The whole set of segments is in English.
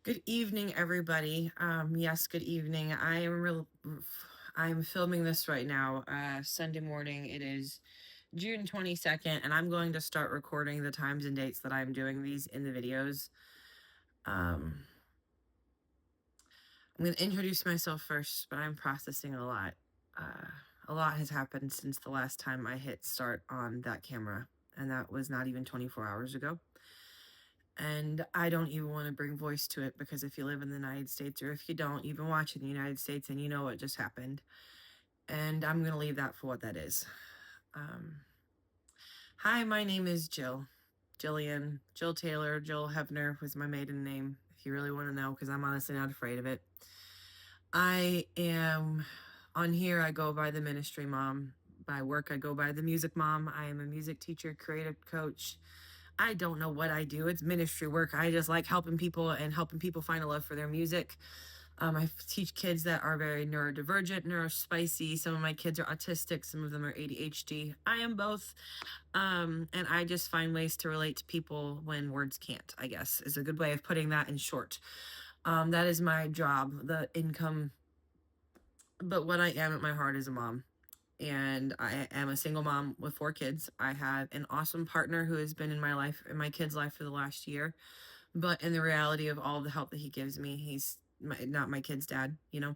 Good evening, everybody. Yes, good evening. I'm filming this right now, Sunday morning. It is June 22nd, and I'm going to start recording the times and dates that I'm doing these in the videos. I'm going to introduce myself first, but I'm processing a lot. A lot has happened since the last time I hit start on that camera, and that was not even 24 hours ago. And I don't even want to bring voice to it because if you live in the United States or if you don't, you've been watching the United States and you know what just happened. And I'm going to leave that for what that is. Hi, my name is Jill. Jill Taylor. Jill Hebner was my maiden name, if you really want to know, because I'm honestly not afraid of it. I am on here, I go by the ministry mom. By work, I go by the music mom. I am a music teacher, creative coach. I don't know what I do. It's ministry work. I just like helping people and helping people find a love for their music. I teach kids that are very neurodivergent, neurospicy. Some of my kids are autistic. Some of them are ADHD. I am both. And I just find ways to relate to people when words can't, I guess, is a good way of putting that in short. That is my job, the income. But what I am at my heart is a mom. And I am a single mom with 4 kids. I have an awesome partner who has been in my life, in my kids' life for the last year. But in the reality of all the help that he gives me, he's not my kid's dad, you know?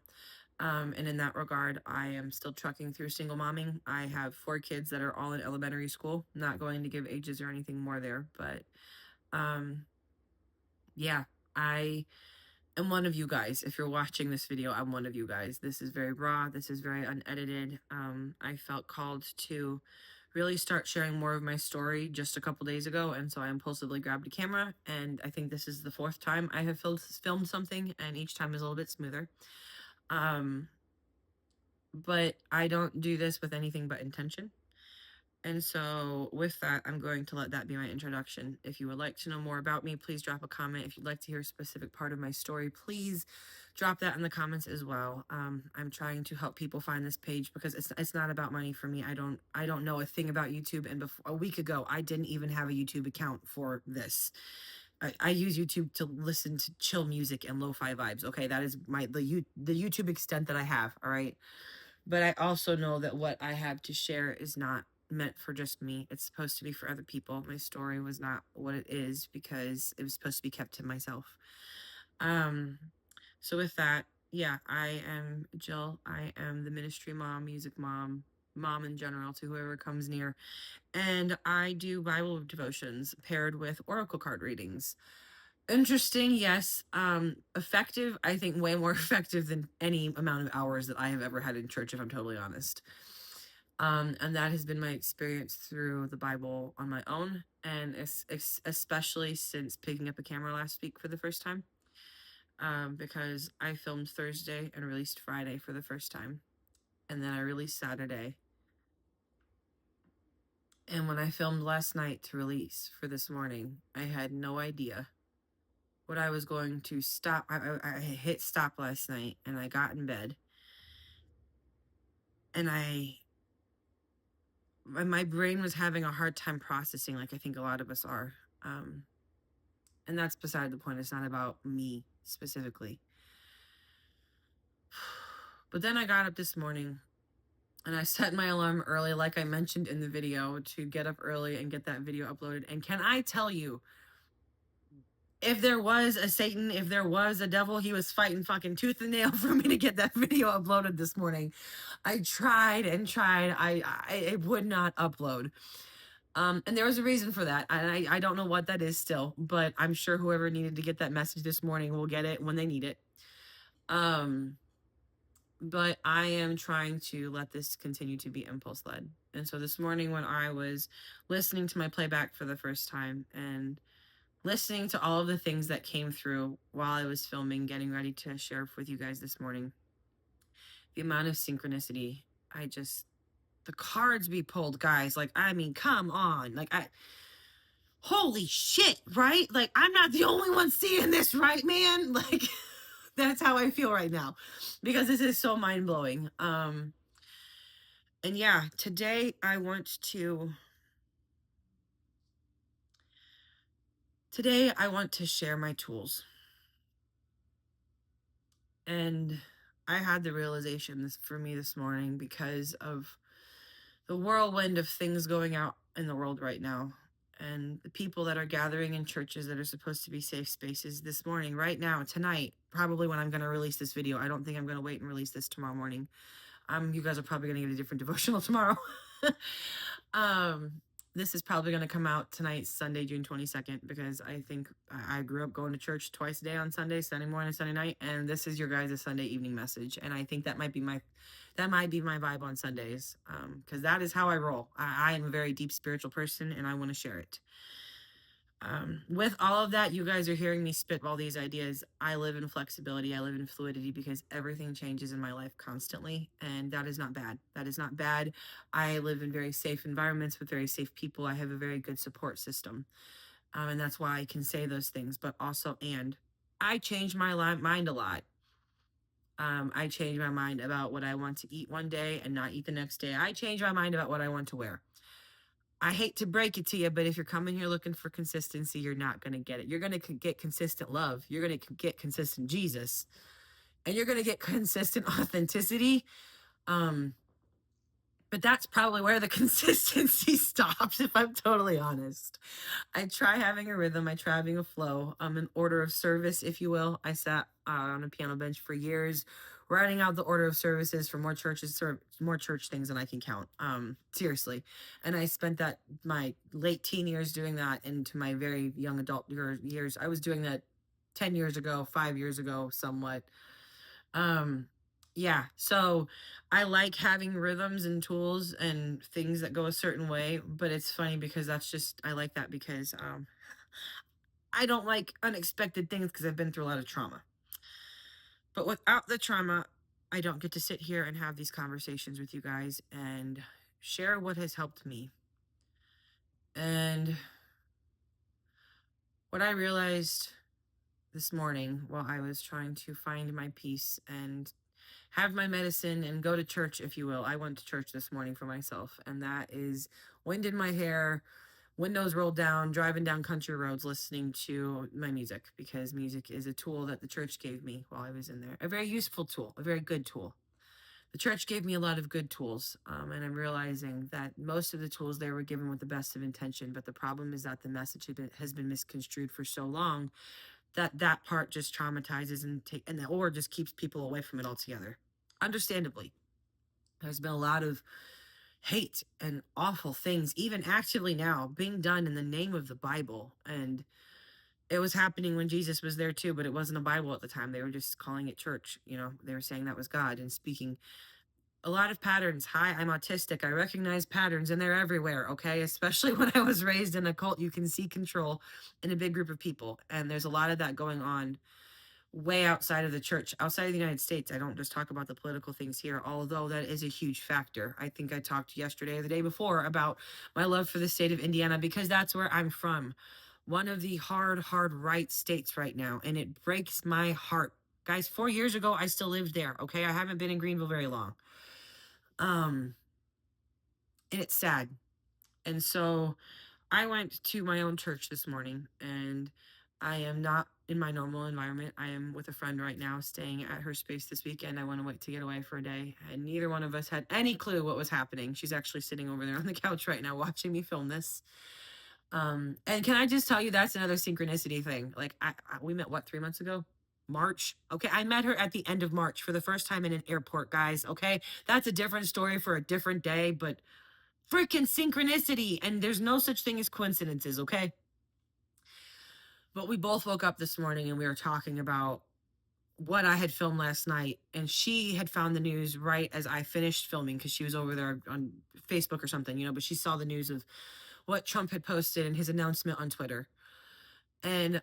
And in that regard, I am still trucking through single momming. I have 4 kids that are all in elementary school. Not going to give ages or anything more there, but yeah, I am one of you guys. If you're watching this video, I'm one of you guys. This is very raw. This is very unedited. I felt called to really start sharing more of my story just a couple days ago, and so I impulsively grabbed a camera, and I think this is the 4th time I have filmed something, and each time is a little bit smoother. But I don't do this with anything but intention. And so with that, I'm going to let that be my introduction. If you would like to know more about me, please drop a comment. If you'd like to hear a specific part of my story, please drop that in the comments as well. I'm trying to help people find this page because it's not about money for me. I don't know a thing about YouTube, and a week ago I didn't even have a YouTube account for this. I use YouTube to listen to chill music and lo-fi vibes. Okay, that is the YouTube extent that I have. All right. But I also know that what I have to share is not meant for just me. It's supposed to be for other people. My story was not what it is because it was supposed to be kept to myself. So with that, yeah, I am Jill. I am the ministry mom, music mom, mom in general to whoever comes near. And I do Bible devotions paired with oracle card readings. Interesting, yes. Effective, I think way more effective than any amount of hours that I have ever had in church, if I'm totally honest. And that has been my experience through the Bible on my own, and especially since picking up a camera last week for the first time. Because I filmed Thursday and released Friday for the first time, and then I released Saturday. And when I filmed last night to release for this morning, I had no idea what I was going to stop. I hit stop last night and I got in bed and my brain was having a hard time processing, like I think a lot of us are. And that's beside the point. It's not about me specifically. But then I got up this morning and I set my alarm early, like I mentioned in the video, to get up early and get that video uploaded. And can I tell you, if there was a Satan, if there was a devil, he was fighting fucking tooth and nail for me to get that video uploaded this morning. I tried and tried. It would not upload. And there was a reason for that. And I don't know what that is still, but I'm sure whoever needed to get that message this morning will get it when they need it. But I am trying to let this continue to be impulse led. And so this morning when I was listening to my playback for the first time and listening to all of the things that came through while I was filming, getting ready to share with you guys this morning, the amount of synchronicity, the cards be pulled, guys. Like, I mean, come on. Holy shit, right? Like, I'm not the only one seeing this, right, man? Like, that's how I feel right now because this is so mind blowing. And yeah, today I want to share my tools. And I had the realization this for me this morning because of the whirlwind of things going out in the world right now, and the people that are gathering in churches that are supposed to be safe spaces this morning, right now, tonight, probably when I'm going to release this video. I don't think I'm going to wait and release this tomorrow morning. You guys are probably going to get a different devotional tomorrow. um, this is probably going to come out tonight, Sunday, June 22nd, because I think I grew up going to church twice a day on Sunday, Sunday morning and Sunday night, and this is your guys' Sunday evening message. And I think that might be my vibe on Sundays, because that is how I roll. I am a very deep spiritual person, and I want to share it. With all of that, you guys are hearing me spit all these ideas. I live in flexibility. I live in fluidity because everything changes in my life constantly. And that is not bad. That is not bad. I live in very safe environments with very safe people. I have a very good support system. And that's why I can say those things. But also, and I change my mind a lot. I change my mind about what I want to eat one day and not eat the next day. I change my mind about what I want to wear. I hate to break it to you, but if you're coming here looking for consistency, you're not going to get it. You're going to get consistent love. You're going to get consistent Jesus. And you're going to get consistent authenticity. But that's probably where the consistency stops, if I'm totally honest. I try having a rhythm. I try having a flow, an order of service, if you will. I sat on a piano bench for years, writing out the order of services for more churches, more church things than I can count. Seriously. And I spent that my late teen years doing that into my very young adult years. I was doing that 10 years ago, 5 years ago, somewhat. Yeah, so I like having rhythms and tools and things that go a certain way, but it's funny because I like that because I don't like unexpected things because I've been through a lot of trauma. But without the trauma, I don't get to sit here and have these conversations with you guys and share what has helped me. And what I realized this morning while I was trying to find my peace and have my medicine and go to church, if you will. I went to church this morning for myself, and that is wind in my hair, windows rolled down, driving down country roads, listening to my music, because music is a tool that the church gave me while I was in there. A very useful tool, a very good tool. The church gave me a lot of good tools, and I'm realizing that most of the tools they were given with the best of intention, but the problem is that the message has been misconstrued for so long that part just traumatizes or just keeps people away from it altogether. Understandably, there's been a lot of hate and awful things, even actively now, being done in the name of the Bible. And it was happening when Jesus was there too, but it wasn't a Bible at the time. They were just calling it church. They were saying that was God and speaking a lot of patterns. Hi, I'm autistic. I recognize patterns and they're everywhere. Okay. Especially when I was raised in a cult, you can see control in a big group of people. And there's a lot of that going on way outside of the church, outside of the United States. I don't just talk about the political things here, although that is a huge factor. I think I talked yesterday or the day before about my love for the state of Indiana because that's where I'm from. One of the hard right states right now. And it breaks my heart. Guys, 4 years ago, I still lived there. Okay. I haven't been in Greenville very long. And it's sad. And so I went to my own church this morning, and I am not in my normal environment. I am with a friend right now, staying at her space this weekend. I went away to get away for a day, and neither one of us had any clue what was happening. She's actually sitting over there on the couch right now watching me film this. And can I just tell you, that's another synchronicity thing. Like, we met, 3 months ago? March. Okay, I met her at the end of March for the first time in an airport, guys. Okay, that's a different story for a different day, but freaking synchronicity. And there's no such thing as coincidences, okay? But we both woke up this morning and we were talking about what I had filmed last night. And she had found the news right as I finished filming because she was over there on Facebook or something, but she saw the news of what Trump had posted and his announcement on Twitter. And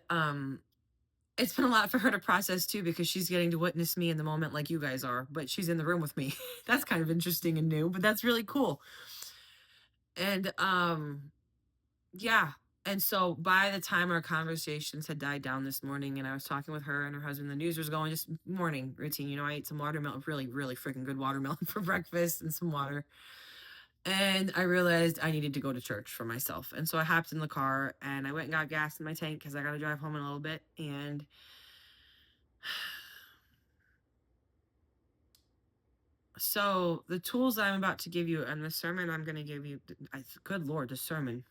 it's been a lot for her to process too, because she's getting to witness me in the moment like you guys are, but she's in the room with me. That's kind of interesting and new, but that's really cool. And yeah. And so by the time our conversations had died down this morning and I was talking with her and her husband, the news was going, just morning routine. I ate some watermelon, really, really freaking good watermelon for breakfast and some water. And I realized I needed to go to church for myself. And so I hopped in the car and I went and got gas in my tank because I got to drive home in a little bit. And So the tools I'm about to give you and the sermon I'm going to give you, good Lord, the sermon.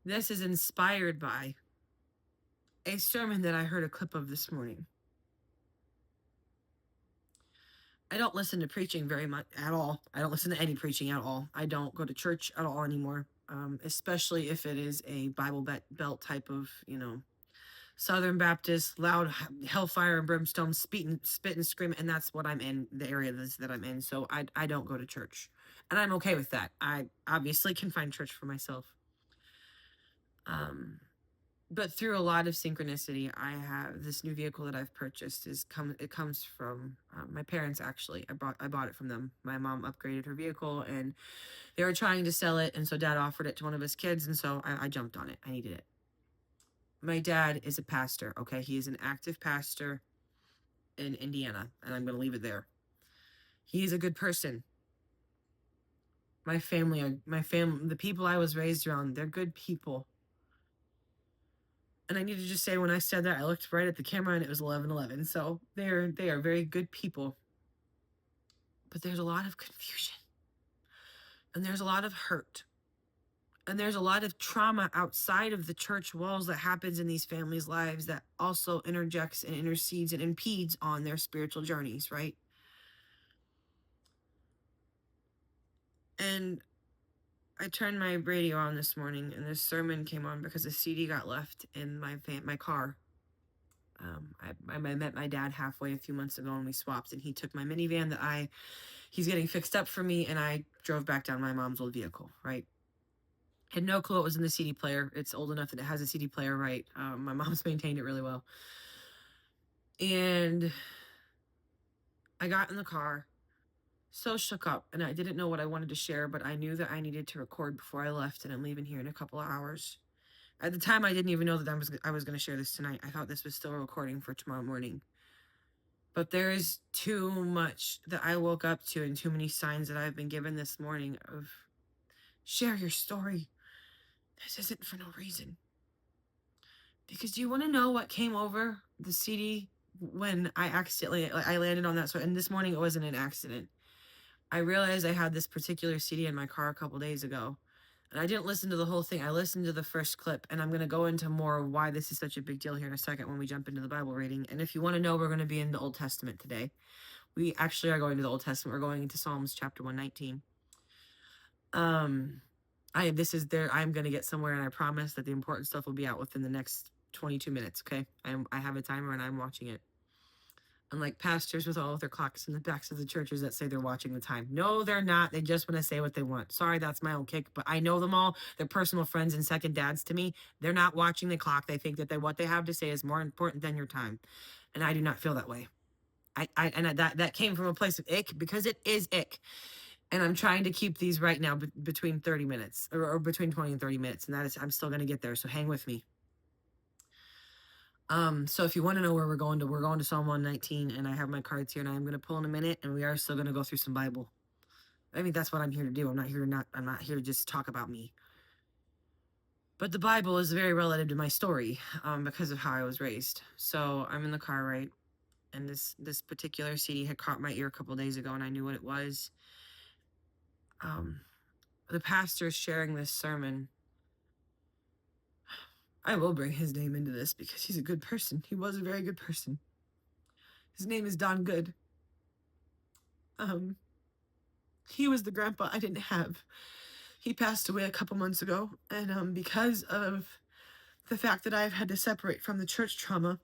This is inspired by a sermon that I heard a clip of this morning. I don't listen to preaching very much at all. I don't listen to any preaching at all. I don't go to church at all anymore, especially if it is a Bible belt type of, Southern Baptist, loud hellfire and brimstone, spit and scream, and that's what I'm in, the area that I'm in. So I don't go to church, and I'm okay with that. I obviously can find church for myself. But through a lot of synchronicity, I have this new vehicle that I've purchased. It comes from my parents. Actually, I bought it from them. My mom upgraded her vehicle, and they were trying to sell it, and so Dad offered it to one of his kids, and so I jumped on it. I needed it. My dad is a pastor. Okay, he is an active pastor in Indiana, and I'm going to leave it there. He is a good person. My family, the people I was raised around, they're good people. And I need to just say, when I said that, I looked right at the camera and it was 11:11. So they are very good people. But there's a lot of confusion. And there's a lot of hurt. And there's a lot of trauma outside of the church walls that happens in these families' lives that also interjects and intercedes and impedes on their spiritual journeys, right? And I turned my radio on this morning, and this sermon came on because a CD got left in my car. I met my dad halfway a few months ago, and we swapped, and he took my minivan that he's getting fixed up for me, and I drove back down my mom's old vehicle, right? Had no clue what was in the CD player. It's old enough that it has a CD player, right? My mom's maintained it really well. And I got in the car, so shook up, and I didn't know what I wanted to share, but I knew that I needed to record before I left, and I'm leaving here in a couple of hours. At the time, I didn't even know that I was going to share this tonight. I thought this was still a recording for tomorrow morning. But there is too much that I woke up to and too many signs that I've been given this morning of share your story. This isn't for no reason. Because do you want to know what came over the CD when I landed on that story? And this morning it wasn't an accident. I realized I had this particular CD in my car a couple days ago. And I didn't listen to the whole thing. I listened to the first clip, and I'm going to go into more why this is such a big deal here in a second when we jump into the Bible reading. And if you want to know, we're going to be in the Old Testament today. We actually are going to the Old Testament. We're going into Psalms chapter 119. I'm going to get somewhere, and I promise that the important stuff will be out within the next 22 minutes, okay? I have a timer, and I'm watching it. Unlike pastors with all of their clocks in the backs of the churches that say they're watching the time. No, they're not. They just want to say what they want. Sorry, that's my own kick, but I know them all. They're personal friends and second dads to me. They're not watching the clock. They think that what they have to say is more important than your time. And I do not feel that way. That came from a place of ick, because it is ick. And I'm trying to keep these right now between 30 minutes or between 20 and 30 minutes. And I'm still going to get there. So hang with me. So if you want to know where we're going to Psalm 119, and I have my cards here, and I'm going to pull in a minute, and we are still going to go through some Bible. I mean, that's what I'm here to do. I'm not here to just talk about me. But the Bible is very relative to my story, because of how I was raised. So I'm in the car, right? And this particular CD had caught my ear a couple days ago, and I knew what it was. The pastor's sharing this sermon. I will bring his name into this because he's a good person. He was a very good person. His name is Don Good. He was the grandpa I didn't have. He passed away a couple months ago, and because of the fact that I've had to separate from the church trauma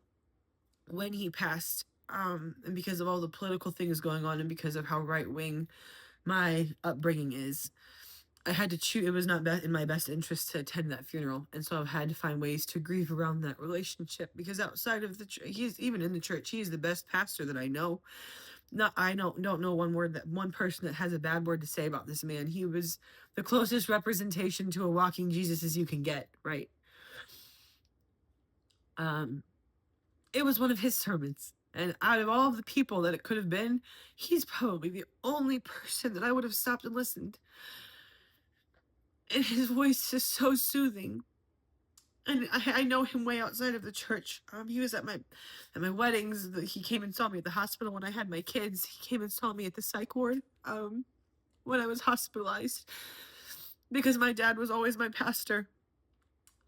when he passed, and because of all the political things going on, and because of how right-wing my upbringing is, I had to choose. It was not in my best interest to attend that funeral, and so I've had to find ways to grieve around that relationship, because outside of the church, even in the church, he's the best pastor that I know. I don't know one person that has a bad word to say about this man. He was the closest representation to a walking Jesus as you can get, right? It was one of his sermons, and out of all of the people that it could have been, he's probably the only person that I would have stopped and listened. And his voice is so soothing. And I know him way outside of the church. He was at my weddings. He came and saw me at the hospital when I had my kids. He came and saw me at the psych ward when I was hospitalized, because my dad was always my pastor.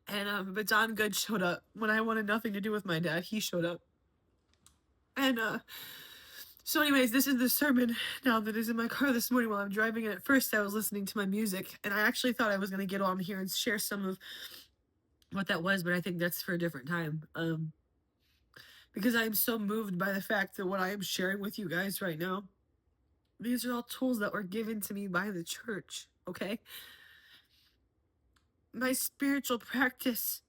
And but Don Good showed up when I wanted nothing to do with my dad. He showed up. And so anyways, this is the sermon now that is in my car this morning while I'm driving. And at first I was listening to my music, and I actually thought I was going to get on here and share some of what that was, but I think that's for a different time. Because I am so moved by the fact that what I am sharing with you guys right now, these are all tools that were given to me by the church, okay? My spiritual practice,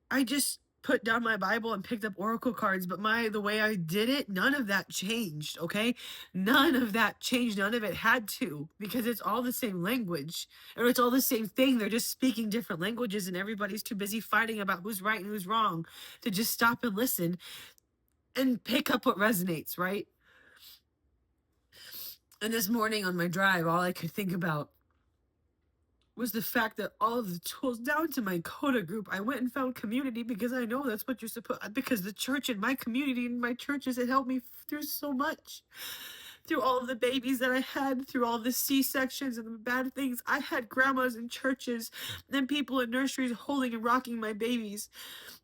I just put down my Bible and picked up oracle cards, but the way I did it, none of that changed, okay? None of that changed. None of it had to, because it's all the same language, or it's all the same thing. They're just speaking different languages, and everybody's too busy fighting about who's right and who's wrong to just stop and listen and pick up what resonates, right? And this morning on my drive, all I could think about was the fact that all of the tools, down to my Coda group, I went and found community, because I know that's what you're supposed, because the church and my community and my churches had helped me through so much. Through all of the babies that I had, through all the C-sections and the bad things, I had grandmas in churches and people in nurseries holding and rocking my babies.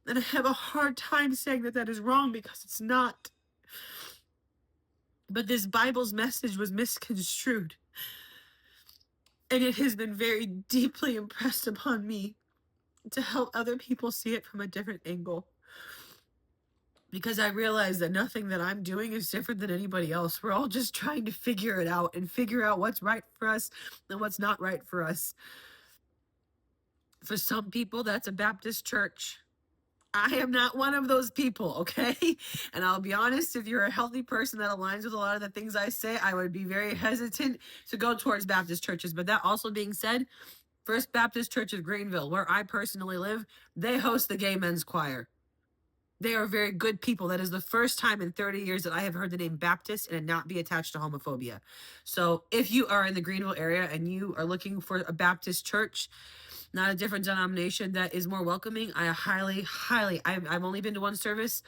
And I have a hard time saying that that is wrong, because it's not. But this Bible's message was misconstrued. And it has been very deeply impressed upon me to help other people see it from a different angle. Because I realize that nothing that I'm doing is different than anybody else. We're all just trying to figure it out and figure out what's right for us and what's not right for us. For some people, that's a Baptist church. I am not one of those people, okay? And I'll be honest, if you're a healthy person that aligns with a lot of the things I say, I would be very hesitant to go towards Baptist churches. But that also being said, First Baptist Church of Greenville, where I personally live, they host the gay men's choir. They are very good people. That is the first time in 30 years that I have heard the name Baptist and it not be attached to homophobia. So if you are in the Greenville area and you are looking for a Baptist church, not a different denomination that is more welcoming, I highly, I've only been to one service.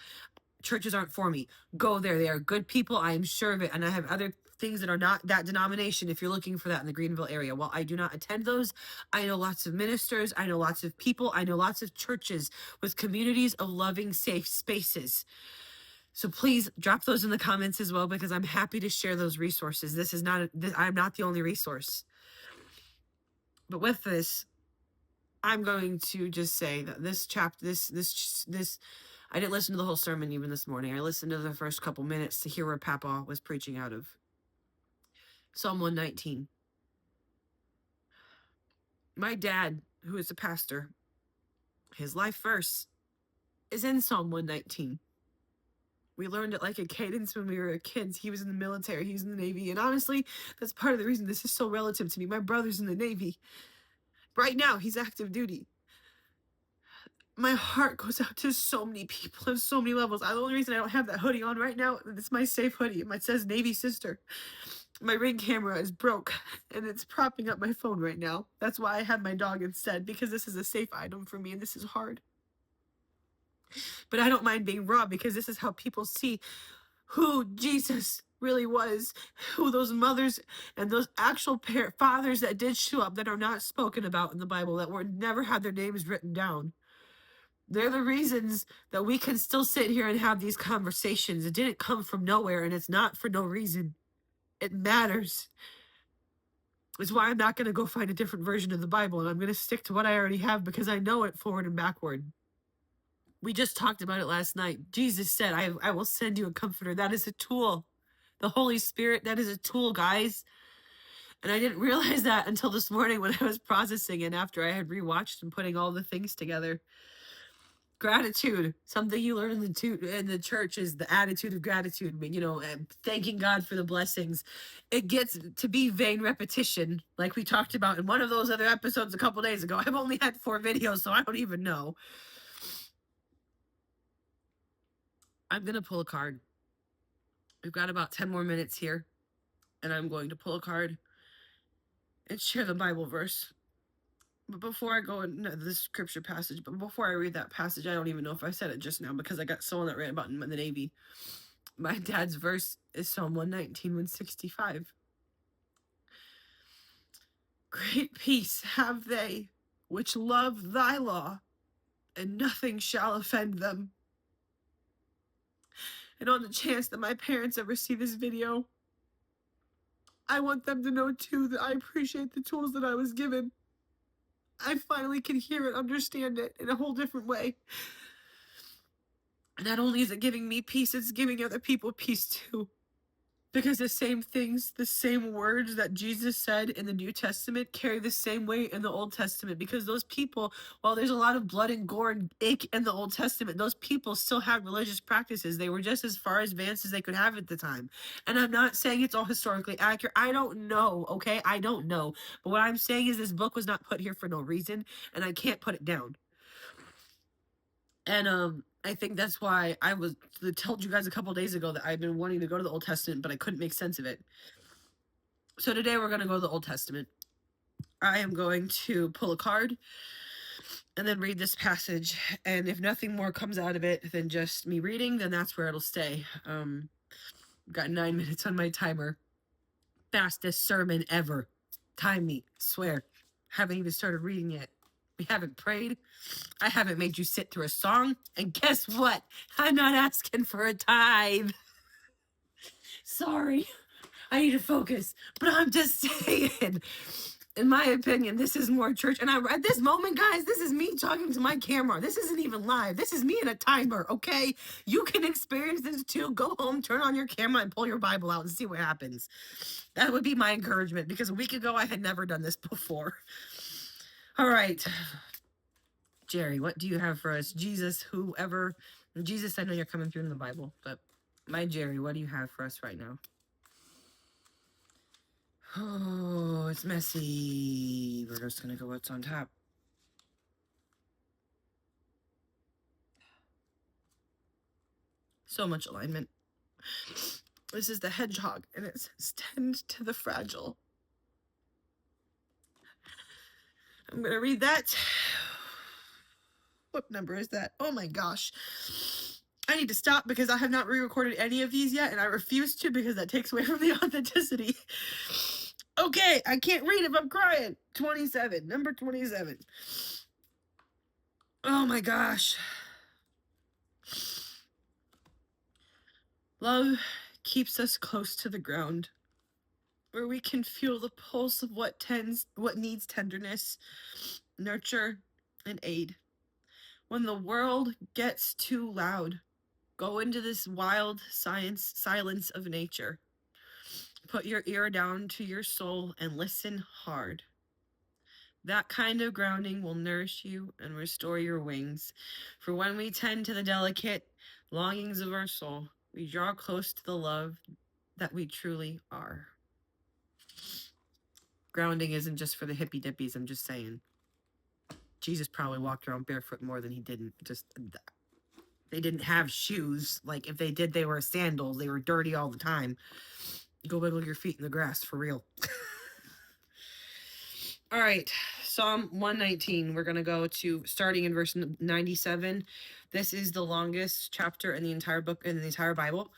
Churches aren't for me. Go there. They are good people. I am sure of it. And I have other things that are not that denomination if you're looking for that in the Greenville area. While I do not attend those, I know lots of ministers. I know lots of people. I know lots of churches with communities of loving, safe spaces. So please drop those in the comments as well, because I'm happy to share those resources. This is not, I'm not the only resource. But with this, I'm going to just say that this chapter, this, I didn't listen to the whole sermon even this morning. I listened to the first couple minutes to hear where Papa was preaching out of. Psalm 119. My dad, who is a pastor, his life verse is in Psalm 119. We learned it like a cadence when we were kids. He was in the military, he was in the Navy. And honestly, that's part of the reason this is so relative to me. My brother's in the Navy. Right now, he's active duty. My heart goes out to so many people on so many levels. The only reason I don't have that hoodie on right now, it's my safe hoodie. It says Navy Sister. My Ring camera is broke, and it's propping up my phone right now. That's why I have my dog instead, because this is a safe item for me, and this is hard. But I don't mind being raw, because this is how people see who Jesus really was, who those mothers and those actual fathers that did show up that are not spoken about in the Bible, that were never had their names written down. They're the reasons that we can still sit here and have these conversations. It didn't come from nowhere, and it's not for no reason. It matters. It's why I'm not going to go find a different version of the Bible, and I'm going to stick to what I already have, because I know it forward and backward. We just talked about it last night. Jesus said, I will send you a comforter. That is a tool. The Holy Spirit, that is a tool, guys. And I didn't realize that until this morning when I was processing it after I had rewatched and putting all the things together. Gratitude, something you learn in the church, is the attitude of gratitude, and thanking God for the blessings. It gets to be vain repetition, like we talked about in one of those other episodes a couple days ago. I've only had 4 videos, so I don't even know. I'm going to pull a card. We've got about 10 more minutes here, and I'm going to pull a card and share the Bible verse. But before I go into this scripture passage, but before I read that passage, I don't even know if I said it just now because I got someone that ran about in the Navy. My dad's verse is Psalm 119, 165. Great peace have they which love thy law, and nothing shall offend them. And on the chance that my parents ever see this video, I want them to know too that I appreciate the tools that I was given. I finally can hear it, understand it in a whole different way. Not only is it giving me peace, it's giving other people peace too. Because the same things, the same words that Jesus said in the New Testament carry the same weight in the Old Testament. Because those people, while there's a lot of blood and gore and ache in the Old Testament, those people still had religious practices. They were just as far advanced as they could have at the time. And I'm not saying it's all historically accurate. I don't know, okay? I don't know. But what I'm saying is this book was not put here for no reason, and I can't put it down. And I think that's why I told you guys a couple days ago that I've been wanting to go to the Old Testament, but I couldn't make sense of it. So today we're going to go to the Old Testament. I am going to pull a card and then read this passage. And if nothing more comes out of it than just me reading, then that's where it'll stay. Got 9 minutes on my timer. Fastest sermon ever. Time me, swear. Haven't even started reading yet. We haven't prayed. I haven't made you sit through a song. And guess what? I'm not asking for a tithe. Sorry. I need to focus. But I'm just saying, in my opinion, this is more church. And at this moment, guys, this is me talking to my camera. This isn't even live. This is me in a timer, okay? You can experience this too. Go home, turn on your camera, and pull your Bible out and see what happens. That would be my encouragement, because a week ago, I had never done this before. All right. Jerry, what do you have for us? Jesus, whoever. Jesus, I know you're coming through in the Bible, but my Jerry, what do you have for us right now? Oh, it's messy. We're just going to go what's on top. So much alignment. This is the hedgehog, and it says, tend to the fragile. I'm going to read that. What number is that? Oh my gosh. I need to stop because I have not re-recorded any of these yet, and I refuse to because that takes away from the authenticity. Okay, I can't read if I'm crying. 27, number 27. Oh my gosh. Love keeps us close to the ground, where we can feel the pulse of what needs tenderness, nurture, and aid. When the world gets too loud, go into this wild silence of nature. Put your ear down to your soul and listen hard. That kind of grounding will nourish you and restore your wings. For when we tend to the delicate longings of our soul, we draw close to the love that we truly are. Grounding isn't just for the hippy dippies, I'm just saying. Jesus probably walked around barefoot more than he didn't. They didn't have shoes. Like, if they did, they were sandals. They were dirty all the time. Go wiggle your feet in the grass, for real. All right, Psalm 119. We're going to go to starting in verse 97. This is the longest chapter in the entire book, in the entire Bible.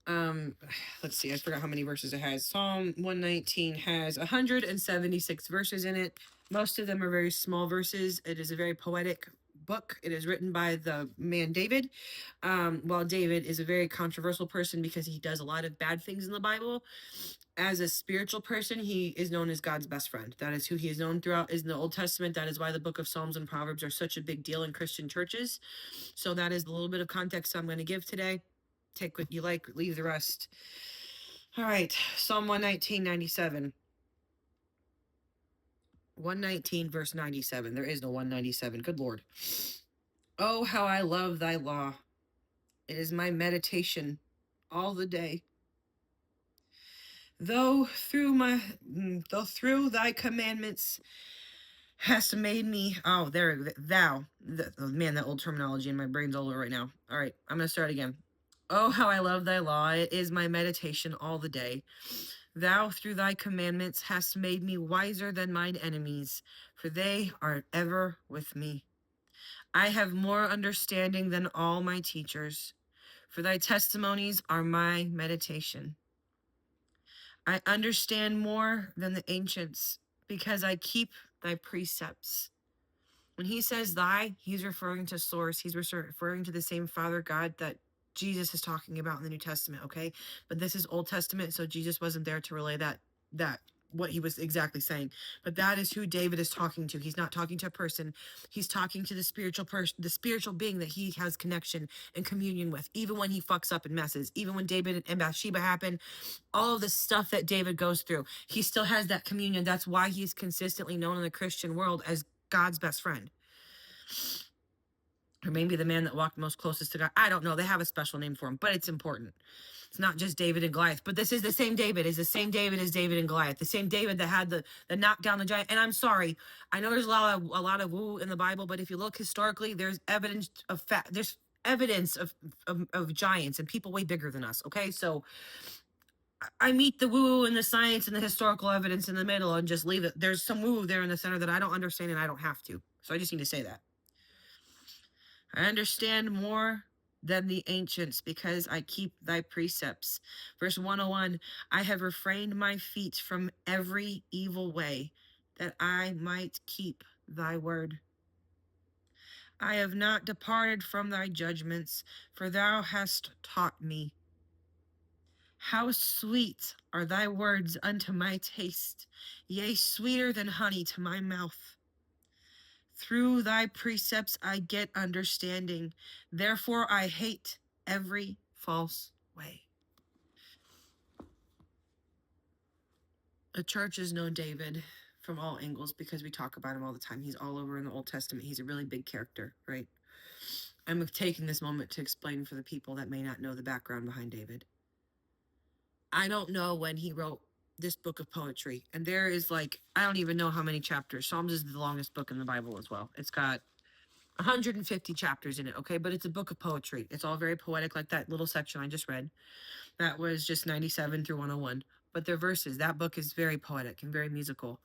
Let's see, I forgot how many verses it has. Psalm 119 has 176 verses in it. Most of them are very small verses. It is a very poetic book. It is written by the man David. While David is a very controversial person because he does a lot of bad things in the Bible, as a spiritual person, he is known as God's best friend. That is who he is known throughout is in the Old Testament. That is why the book of Psalms and Proverbs are such a big deal in Christian churches. So that is the little bit of context I'm going to give today. Take what you like, leave the rest. All right, Psalm 119, 97. 119 verse 97. There is no 197. Good Lord. Oh, how I love thy law. It is my meditation all the day. Though through thy commandments hast made me, man, that old terminology in my brain's all over right now. All right, I'm going to start again. Oh, how I love thy law. It is my meditation all the day. Thou through thy commandments hast made me wiser than mine enemies, for they are ever with me. I have more understanding than all my teachers, for thy testimonies are my meditation. I understand more than the ancients, because I keep thy precepts. When he says thy, he's referring to source. He's referring to the same Father God that Jesus is talking about in the New Testament, okay? But this is Old Testament, so Jesus wasn't there to relay that what he was exactly saying. But that is who David is talking to. He's not talking to a person. He's talking to the spiritual being that he has connection and communion with, even when he fucks up and messes, even when David and Bathsheba happen, all of the stuff that David goes through, he still has that communion. That's why he's consistently known in the Christian world as God's best friend. Or maybe the man that walked most closest to God. I don't know. They have a special name for him, but it's important. It's not just David and Goliath, but this is the same David. Is the same David as David and Goliath. The same David that had the knock down the giant. And I'm sorry, I know there's a lot of woo in the Bible, but if you look historically, there's evidence of there's evidence of giants and people way bigger than us. Okay, so I meet the woo and the science and the historical evidence in the middle and just leave it. There's some woo there in the center that I don't understand and I don't have to. So I just need to say that. I understand more than the ancients because I keep thy precepts. Verse 101, I have refrained my feet from every evil way that I might keep thy word. I have not departed from thy judgments, for thou hast taught me. How sweet are thy words unto my taste, yea, sweeter than honey to my mouth. Through thy precepts I get understanding. Therefore I hate every false way. The churches know David from all angles because we talk about him all the time. He's all over in the Old Testament. He's a really big character, right? I'm taking this moment to explain for the people that may not know the background behind David. I don't know when he wrote this book of poetry. And there is I don't even know how many chapters. Psalms is the longest book in the Bible as well. It's got 150 chapters in it, okay? But it's a book of poetry. It's all very poetic, like that little section I just read. That was just 97 through 101. But they're verses. That book is very poetic and very musical.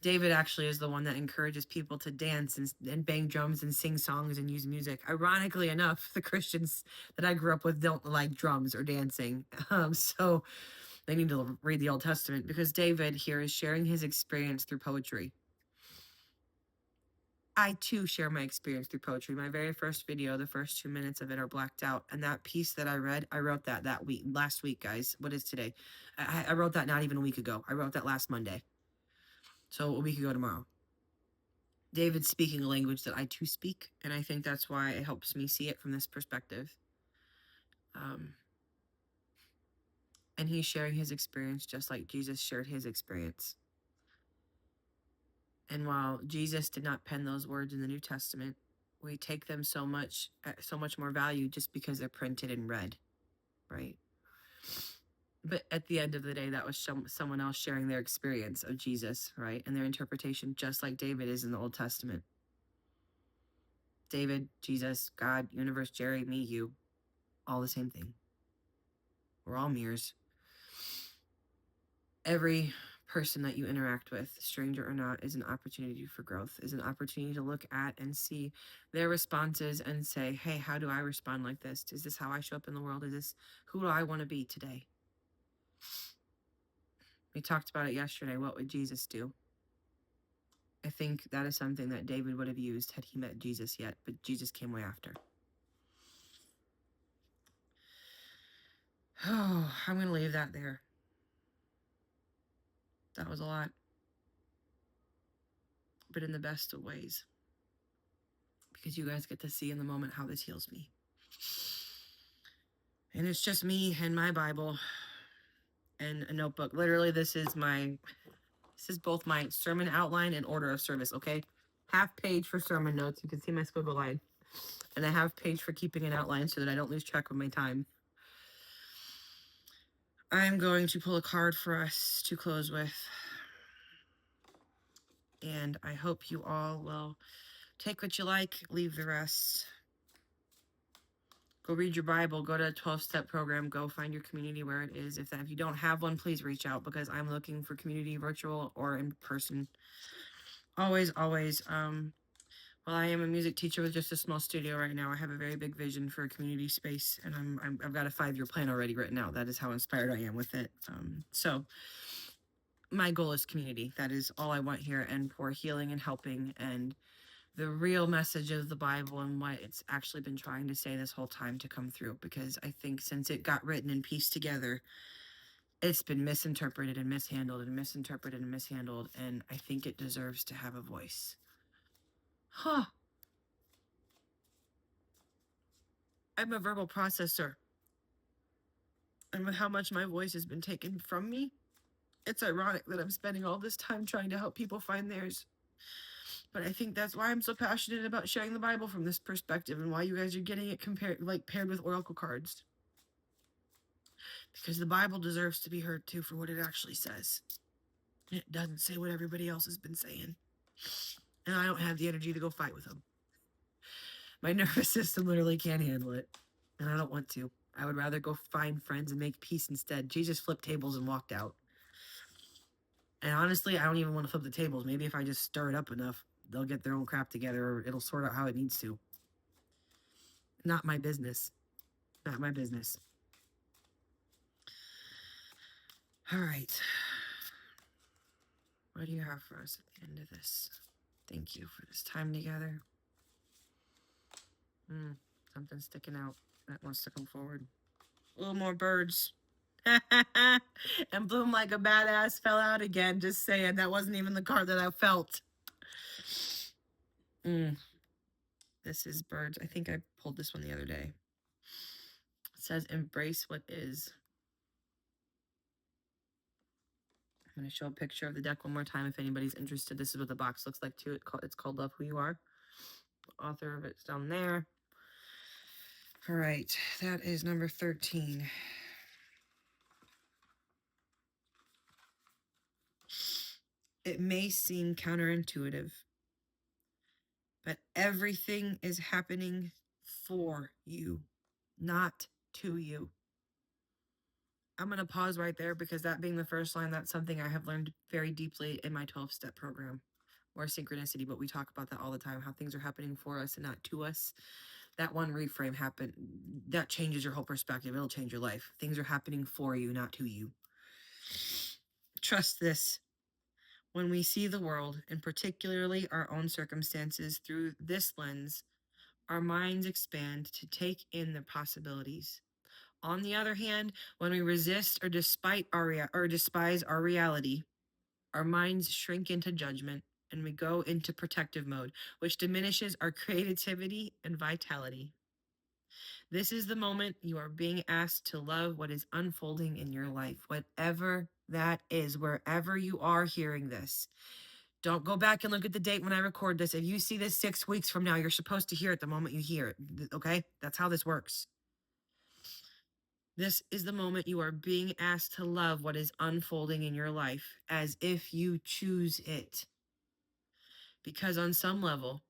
David actually is the one that encourages people to dance and bang drums and sing songs and use music. Ironically enough, the Christians that I grew up with don't like drums or dancing. So they need to read the Old Testament because David here is sharing his experience through poetry. I too share my experience through poetry. My very first video, the first 2 minutes of it are blacked out. And that piece that I read, I wrote that week, last week, guys. What is today? I wrote that not even a week ago. I wrote that last Monday. So a week ago tomorrow. David's speaking a language that I too speak. And I think that's why it helps me see it from this perspective. And he's sharing his experience just like Jesus shared his experience. And while Jesus did not pen those words in the New Testament, we take them so much more value just because they're printed in red, right? But at the end of the day, that was someone else sharing their experience of Jesus, right? And their interpretation, just like David is in the Old Testament. David, Jesus, God, universe, Jerry, me, you, all the same thing. We're all mirrors. Every person that you interact with, stranger or not, is an opportunity for growth, is an opportunity to look at and see their responses and say, hey, how do I respond like this? Is this how I show up in the world? Who do I want to be today? We talked about it yesterday. What would Jesus do? I think that is something that David would have used had he met Jesus yet, but Jesus came way after. Oh, I'm going to leave that there. That was a lot. But in the best of ways. Because you guys get to see in the moment how this heals me. And it's just me and my Bible and a notebook. Literally, this is both my sermon outline and order of service, okay? Half page for sermon notes. You can see my squiggle line. And a half page for keeping an outline so that I don't lose track of my time. I'm going to pull a card for us to close with. And I hope you all will take what you like, leave the rest. Go read your Bible, go to a 12-step program, go find your community where it is. If you don't have one, please reach out, because I'm looking for community, virtual or in person. Always, always. Well, I am a music teacher with just a small studio right now. I have a very big vision for a community space, and I've got a 5-year plan already written out. That is how inspired I am with it. So my goal is community. That is all I want here, and for healing and helping, and the real message of the Bible and what it's actually been trying to say this whole time to come through. Because I think since it got written and pieced together, it's been misinterpreted and mishandled and misinterpreted and mishandled, and I think it deserves to have a voice. Huh. I'm a verbal processor. And with how much my voice has been taken from me, it's ironic that I'm spending all this time trying to help people find theirs. But I think that's why I'm so passionate about sharing the Bible from this perspective, and why you guys are getting it paired with oracle cards. Because the Bible deserves to be heard too for what it actually says. It doesn't say what everybody else has been saying. And I don't have the energy to go fight with them. My nervous system literally can't handle it. And I don't want to. I would rather go find friends and make peace instead. Jesus flipped tables and walked out. And honestly, I don't even want to flip the tables. Maybe if I just stir it up enough, they'll get their own crap together, or it'll sort out how it needs to. Not my business. Not my business. All right. What do you have for us at the end of this? Thank you for this time together. Something's sticking out that wants to come forward. A little more birds. And Bloom Like a Badass fell out again. Just saying, that wasn't even the card that I felt. This is birds. I think I pulled this one the other day. It says, embrace what is. I'm going to show a picture of the deck one more time if anybody's interested. This is what the box looks like too. It's called Love Who You Are. The author of it's down there. All right, that is number 13. It may seem counterintuitive, but everything is happening for you, not to you. I'm going to pause right there, because that being the first line, that's something I have learned very deeply in my 12-step program, or synchronicity, but we talk about that all the time, how things are happening for us and not to us. That one reframe that changes your whole perspective. It'll change your life. Things are happening for you, not to you. Trust this. When we see the world, and particularly our own circumstances, through this lens, our minds expand to take in the possibilities. On the other hand, when we resist or despise our reality, our minds shrink into judgment, and we go into protective mode, which diminishes our creativity and vitality. This is the moment you are being asked to love what is unfolding in your life, whatever that is, wherever you are hearing this. Don't go back and look at the date when I record this. If you see this 6 weeks from now, you're supposed to hear it the moment you hear it. Okay? That's how this works. This is the moment you are being asked to love what is unfolding in your life as if you choose it. Because on some level,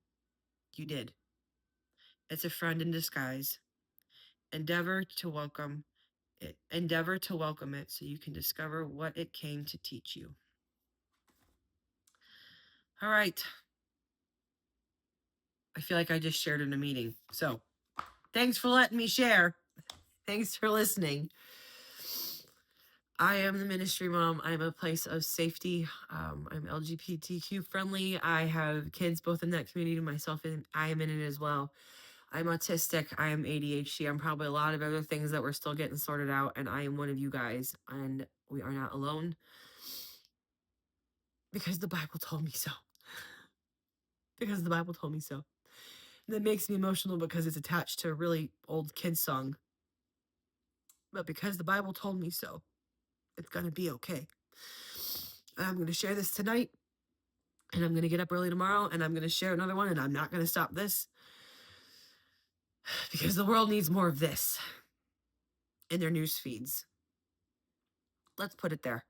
you did. It's a friend in disguise. Endeavor to welcome it so you can discover what it came to teach you. All right. I feel like I just shared in a meeting. So thanks for letting me share. Thanks for listening. I am the ministry mom. I'm a place of safety. I'm LGBTQ friendly. I have kids both in that community, myself, and I am in it as well. I'm autistic. I am ADHD. I'm probably a lot of other things that we're still getting sorted out, and I am one of you guys, and we are not alone, because the Bible told me so. Because the Bible told me so. And that makes me emotional because it's attached to a really old kid's song. But because the Bible told me so, it's going to be okay. And I'm going to share this tonight, and I'm going to get up early tomorrow, and I'm going to share another one, and I'm not going to stop this, because the world needs more of this in their news feeds. Let's put it there.